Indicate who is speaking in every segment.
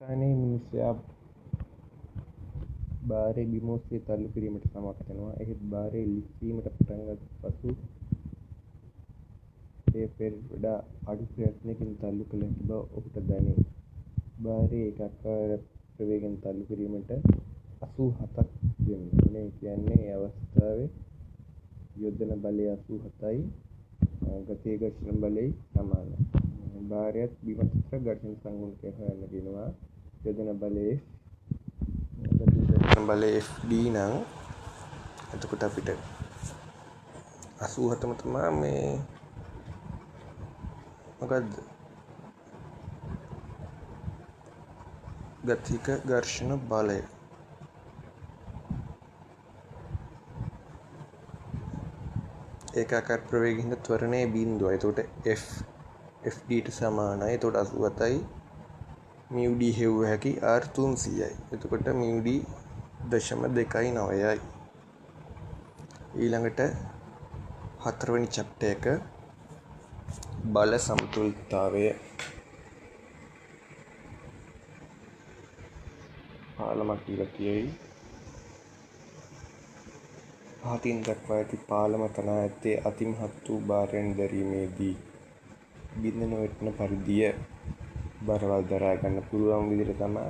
Speaker 1: කානේ මිනිසයා භාරය බිම ඔස්සේ තල්ලු කිරීමට සමත් වෙනවා. එහෙත් භාරය ලිස්සීමට පටන්ගත් පසු එය පෙරට වඩා අඩු ප්‍රයත්නයකින් තල්ලු කළ හැකි බව ඔහුට දැනේ. භාරය ඒකාකාර ප්‍රවේගයෙන් තල්ලු කිරීමට 87ක් දෙන්න ඕනේ. ඒ කියන්නේ ඒ අවස්ථාවේ යොදන බලය 87යි ගතිය ඝර්ෂණ බලය සමානයි. භාරයත් බිමත් අතර ඝර්ෂණ සංගුණකය හොයන්න කියනවා. යොදන බලයේ ගතිය ඝර්ෂණ බලය FD නම් එතකොට අපිට 87ම තමයි මේ මොකද්ද ගතික ඝර්ෂණ බලය. ඒකාකාර ප්‍රවේගයෙන් ත්වරණයේ බිඳුව. එතකොට FD ට සමානයි. එතකොට 87යි μD හෙව්ව හැකි R 300යි. එතකොට μD 0.29යි. ඊළඟට හතරවෙනි චැප්ටර් එක බල සමතුලිතතාවය. පාලමක් දීලා තියෙයි. පහතින් දක්වා ඇති පාලම තනා ඇත්තේ අතිමහත් වූ භාරයන් දැරීමේදී බිඳ නොවැටෙන පරිදිය. බරවල් දරා ගන්න පුළුවන් විදිහට තමයි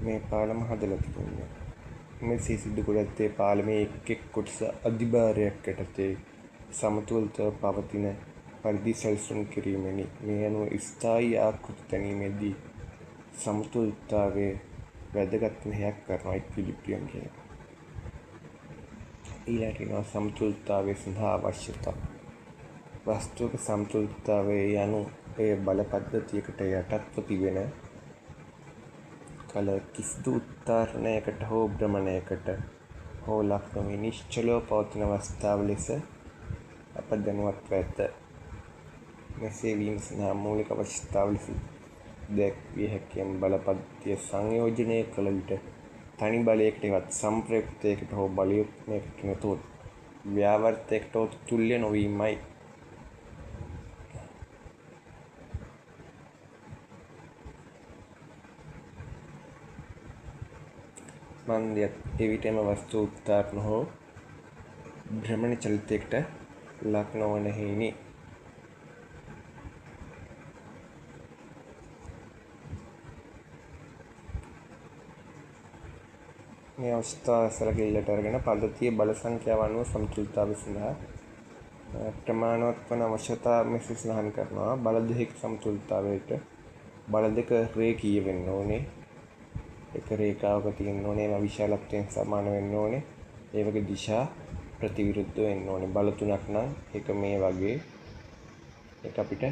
Speaker 1: මේ පාලම හදලා තියෙන්නේ. මෙසේ සිදු කර ඇත්තේ පාලමේ එක් කොටස අධිභාරයක් යටතේ සමතුලිතව පවතින පරිදි සැලසුම් කිරීමෙනි. මේ අනුව ස්ථායී ආකෘති ගැනීමේදී සමතුලිතතාවයේ වැදගත් මෙහෙයක් කරනවා ඉක්විලිබ්‍රියම් කියන එක. ඊළඟට කියනවා සමතුලිතතාවය සඳහා අවශ්‍යතා. වස්තුවක සමතුලිතතාවය යනු එය බල පද්ධතියකට යටත්ව තිබෙන කල කිසිදු උත්තරණයකට හෝ භ්‍රමණයකට හෝ ලක් නොවී නිශ්චලව පවතින අවස්ථාව ලෙස අප දැනුවත්ව ඇත. මෙසේ වීම සඳහා මූලික අවශ්‍යතාව ලෙස දැක්විය හැකි බල පද්ධතිය සංයෝජනය කළ විට තනි බලයකට හෙවත් සම්ප්‍රයුක්තයකට හෝ බලයුක්තයකට නැතහොත් ව්‍යාවෘතයකට හෝ තුල්‍ය නොවීමයි. මන්දයත් එවිටම වස්තු උත්තරණ හෝ භ්‍රමණ චලිතයකට ලක් නොවන හේිනි. මේ අවස්ථාව සැලකිල්ලට අරගෙන පද්ධතියේ බල සංඛ්‍යාව අනුව සමතුලිතතාවය සඳහා ප්‍රමාණවත් වන අවශ්‍යතා මෙසේ සඳහන් කරනවා. බල දෙකක සමතුලිතතාවයට බල දෙක රේඛීය වෙන්න ඕනේ. එක රේඛාවක තියෙන්න ඕනේ. ඒවා විශාලත්වයෙන් සමාන වෙන්න ඕනේ. ඒ වගේ දිශා ප්‍රතිවිරුද්ධ වෙන්න ඕනේ. බල තුනක් නම් එක මේ වගේ එක අපිට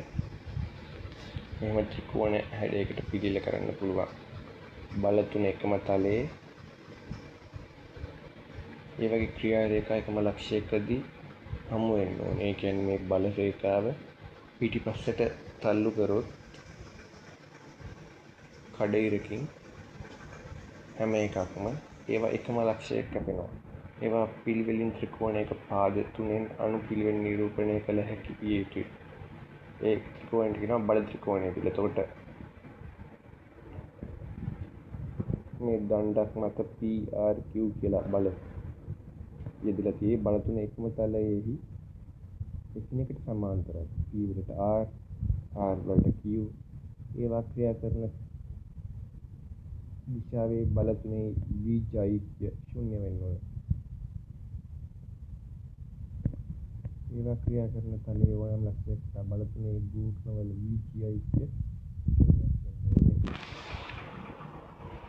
Speaker 1: මෙහෙම ත්‍රිකෝණ හැඩයකට පිළිල කරන්න පුළුවන්. බල තුන එකම තලයේ ඒ වගේ ක්‍රියා රේඛා එකම ලක්ෂයකදී හමු වෙන්න ඕනේ. ඒ කියන්නේ මේ බල රේඛාව පිටිපස්සට තල්ලු කරොත් කඩිරකින් හැම එකක්ම ඒවා එකම ලක්ෂයක කැපෙනවා. ඒවා පිළිවෙලින් ත්‍රිකෝණයක පාද තුනෙන් අනුපිළිවෙල නිරූපණය කළ හැකි විය යුතුයි. ඒ ත්‍රිකෝණයට කියනවා බල ත්‍රිකෝණය කියලා. එතකොට මේ දණ්ඩක් මත PRQ කියලා බල යෙදලා තියෙයි. බල තුන එකම තලයේහි එකිනෙකට සමාන්තරයි. P වලට R, R වලට Q. ඒවා ක්‍රියා කරන දිශාවේ බල තුනේ විජයිත්‍ය ශූන්‍ය වෙන්න ඕන. ඒවා ක්‍රියා කරන තලයේ ඕනෑම ලක්ෂයක බල තුනේ ගුණවල විජයිත්‍ය